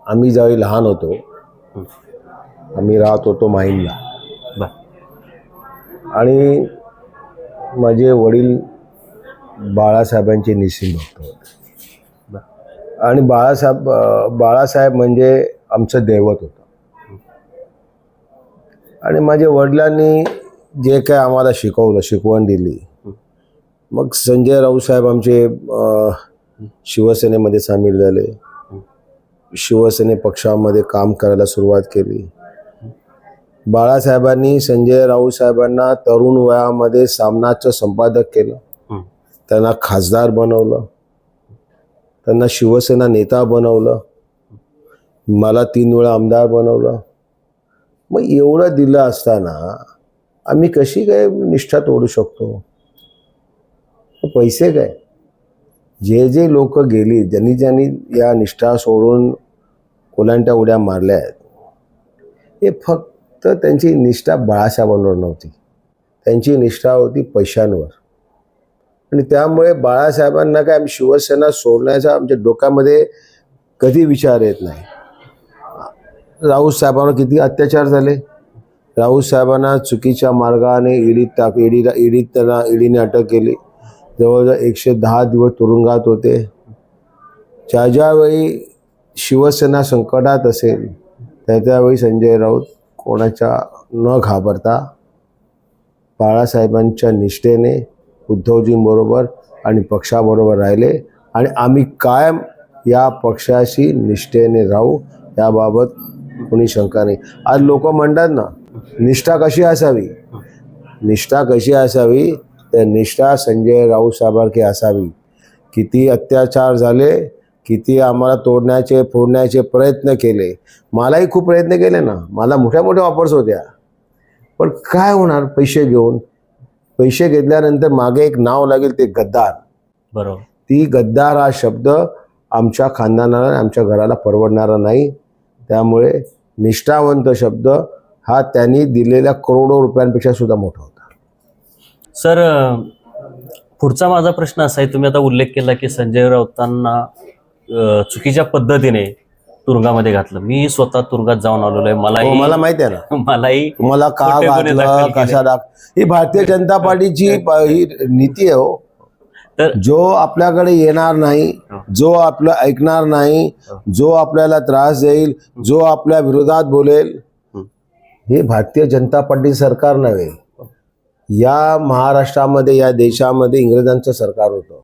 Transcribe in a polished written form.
आम्ही ज्यावेळी लहान होतो आम्ही राहत होतो माहीमला आणि माझे वडील बाळासाहेबांचे निस्सिम भक्त होते आणि बाळासाहेब म्हणजे आमचं दैवत होतं आणि माझ्या वडिलांनी जे काय आम्हाला शिकवण दिली। मग संजय राऊत साहेब आमचे शिवसेनेमध्ये सामील झाले, शिवसेने पक्षामध्ये काम करायला सुरुवात केली। बाळासाहेबांनी संजय राऊत साहेबांना तरुण वयामध्ये सामनाचं संपादक केलं, त्यांना खासदार बनवलं, त्यांना शिवसेना नेता बनवलं, मला 3 वेळा आमदार बनवलं। मग एवढं दिलं असताना आम्ही कशी काय निष्ठा तोडू शकतो? पैसे काय? जे जे लोक गेली, ज्यांनी या निष्ठा सोडून कोलांट्या उड्या मारल्या आहेत, हे फक्त त्यांची निष्ठा बाळासाहेबांवर नव्हती, त्यांची निष्ठा होती पैशांवर। आणि त्यामुळे बाळासाहेबांना काय शिवसेना सोडण्याचा आमच्या डोक्यामध्ये कधी विचार येत नाही। राऊत साहेबांवर किती अत्याचार झाले, राऊत साहेबांना चुकीच्या मार्गाने ईडीने अटक केली, जवळजवळ 110 दिवस तुरुंगात होते। ज्यावेळी शिवसेना संकटात असेल त्यावेळी संजय राऊत कोणाच्या न घाबरता बाळासाहेबांच्या निष्ठेने उद्धवजींबरोबर आणि पक्षाबरोबर राहिले आणि आम्ही कायम या पक्षाशी निष्ठेने राहू, याबाबत कोणी शंका नाही। आज लोक म्हणतात ना, निष्ठा कशी असावी, निष्ठा कशी असावी, तर निष्ठा संजय राऊत साहेबांसारखी असावी। किती अत्याचार झाले, किती आम्हाला तोडण्याचे फोडण्याचे प्रयत्न केले, मलाही खूप प्रयत्न केले ना, मला मोठ्या मोठ्या ऑफर्स होत्या, पण काय होणार? पैसे घेतल्यानंतर मागे एक नाव लागेल, ते गद्दार। बरोबर, ती गद्दार हा शब्द आमच्या खानदानाला आमच्या घराला परवडणारा नाही। त्यामुळे निष्ठावंत शब्द हा त्यांनी दिलेल्या करोडो रुपयांपेक्षा सुद्धा मोठा होता। सर, पुढचा माझा प्रश्न असा आहे, तुम्ही आता उल्लेख केला की संजय राऊतांना चुकीच्या पद्धतीने तुरुंगामध्ये घातलं। मी स्वतः तुरुंगात जाऊन आलेलो आहे, मला माहिती आहे ना, मलाही तुम्हाला का घातलं, कशा ही भारतीय जनता पार्टीची ही नीती आहे हो। तर जो आपल्याकडे येणार नाही, जो आपलं ऐकणार नाही, जो आपल्याला त्रास देईल, जो आपल्या विरोधात बोलेल, हे भारतीय जनता पार्टी सरकार नव्हे, या महाराष्ट्रामध्ये या देशामध्ये इंग्रजांचं सरकार होतं।